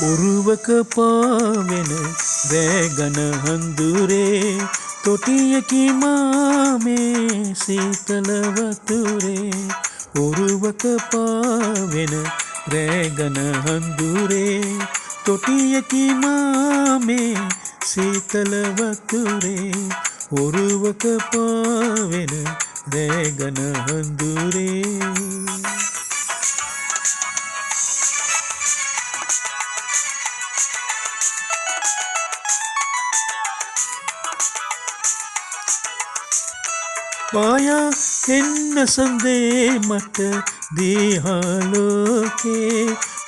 උරුවක පාවෙන රෑගන හඳුරේ තොටියකි මාමේ සීතල වතුරේ උරුවක පාවෙන රෑගන හඳුරේ තොටියකි මාමේ සීතල වතුරේ උරුවක පාවෙන රෑගන හඳුරේ පායා එන්න සඳේ මට දිහාලෝකේ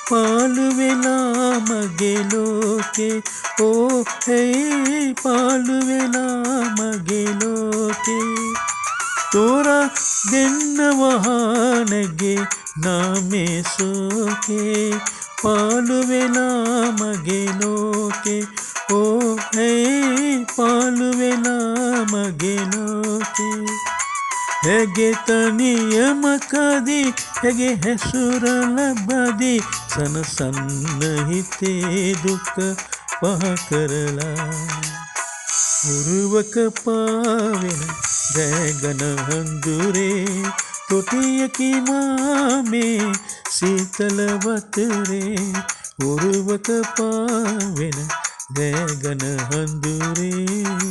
පාළු වෙලා මගේ ලෝකේ ඕ හේ පාළු වෙලා මගේ ලෝකේ තෝරා දෙන්න වහනගේ නාමේ සෝකේ පාළු වෙලා මගේ ලෝකේ ඕ හේ පාළු වෙලා මගේ ලෝකේ ඇගේ තනියමකදී ඇගේ හැසුර ලබදී සනසන්න හිතේ දුක පහ කරලා උරුවක පාවෙන රෑගන හඳුරේ තොටියකි මාමේ සීතල වතුරේ උරුවක පාවෙන රෑගන හඳුරේ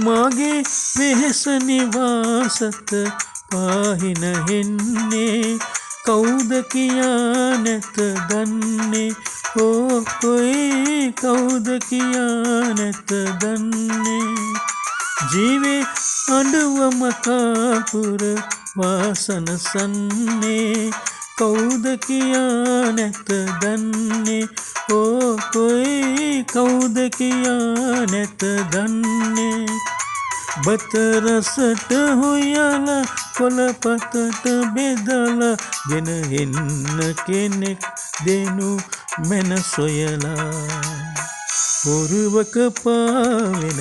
මාගේ වෙහෙස නිවාසත පාහින හෙන්නේ කවුද කියා නැත දන්නේ ඕ කොයි කවුද කියා නැත දන්නේ ජීවේ අඬුවම කාපුර වාසන සන්නේ කවුද කියා නැත දන්නේ ඕ කොයි කවුද කියා නැත දන්නේ බත රසට හොයලා කොළපතට බෙදලා ගෙන එන්න කෙනෙක් දෙනු මැන සොයලා උරුවක පාවෙන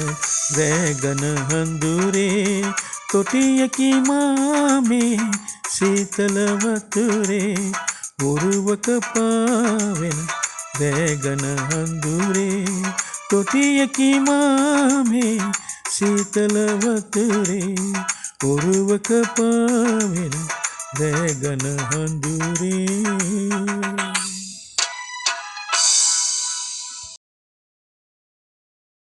රෑගන හඳුරේ තොටියකි මාමේ සීතල වතුරේ උරුවක පාවෙන රෑගන හඳුරේ තොටියකි මාමේ සීතල වතුරේ උරුවක පාවෙන රෑගන හඳුරේ